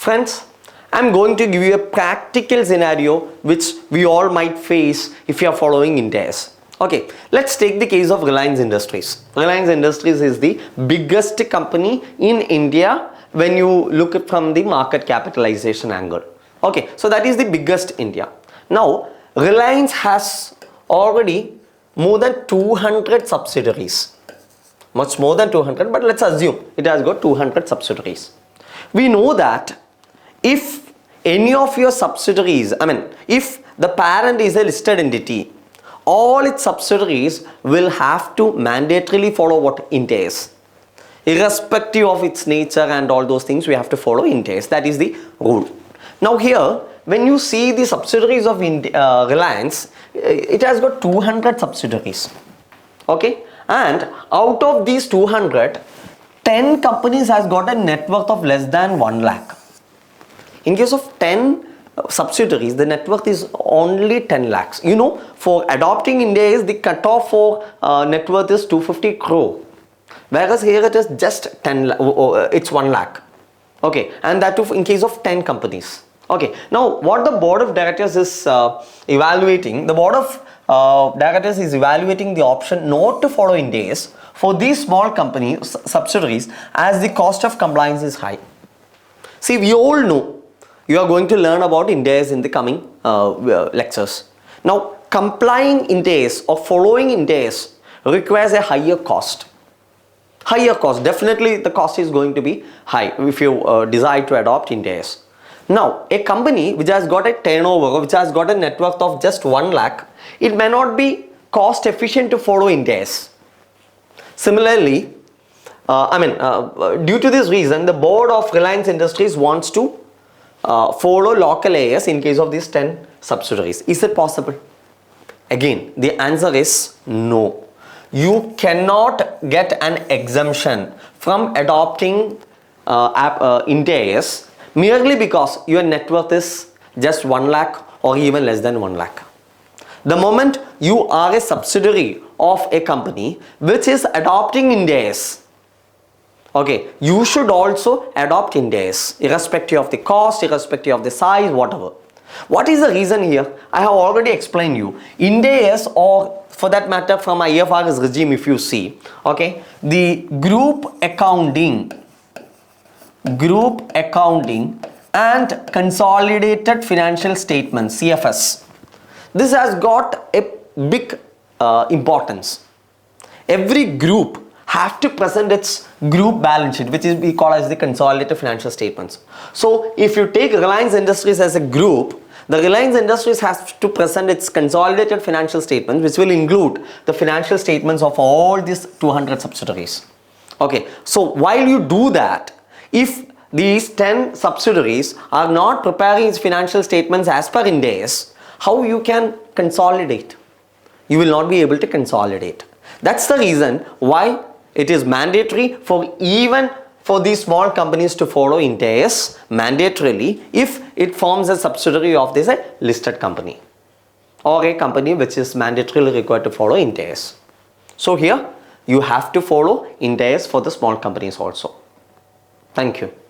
Friends, I'm going to give you a practical scenario which we all might face if you are following IND AS. Okay, let's take the case of Reliance Industries. Reliance Industries is the biggest company in India when you look at from the market capitalization angle. Okay, so that is the biggest India. Now, Reliance has already more than 200 subsidiaries. Much more than 200, but let's assume it has got 200 subsidiaries. We know that if any of your subsidiaries, if the parent is a listed entity, all its subsidiaries will have to mandatorily follow what IND AS. Irrespective of its nature and all those things, we have to follow IND AS. That is the rule. Now here, when you see the subsidiaries of Reliance, it has got 200 subsidiaries. Okay, and out of these 200, 10 companies has got a net worth of less than 1 lakh. In case of 10 subsidiaries, the net worth is only 10 lakhs. You know, for adopting IND AS, the cutoff for net worth is 250 crore. Whereas here it is just it's 1 lakh. Okay, and that too in case of 10 companies. Okay, now what the board of directors is evaluating, the board of directors is evaluating the option not to follow IND AS for these small companies, subsidiaries, as the cost of compliance is high. See, we all know you are going to learn about IND AS in the coming lectures. Now, complying IND AS or following IND AS requires a higher cost. Higher cost, definitely the cost is going to be high if you decide to adopt IND AS. Now, a company which has got a turnover, which has got a net worth of just 1 lakh, it may not be cost efficient to follow IND AS. Similarly, due to this reason, the board of Reliance Industries wants to follow local AS in case of these 10 subsidiaries. Is it possible? Again, the answer is no. You cannot get an exemption from adopting IND AS merely because your net worth is just 1 lakh or even less than 1 lakh. The moment you are a subsidiary of a company which is adopting IND AS, okay, you should also adopt IND AS irrespective of the cost, irrespective of the size, whatever. What is the reason here? I have already explained you. IND AS, or for that matter from IFRS regime, if you see, okay, the group accounting and consolidated financial statements, CFS, this has got a big importance. Every group have to present its group balance sheet, which is we call as the consolidated financial statements. So if you take Reliance Industries as a group, the Reliance Industries has to present its consolidated financial statements, which will include the financial statements of all these 200 subsidiaries. Okay, so while you do that, if these 10 subsidiaries are not preparing its financial statements as per IND AS, how you can consolidate? You will not be able to consolidate. That's the reason why it is mandatory for even for these small companies to follow IND AS mandatorily if it forms a subsidiary of this listed company or a company which is mandatorily required to follow IND AS. So here you have to follow IND AS for the small companies also. Thank you.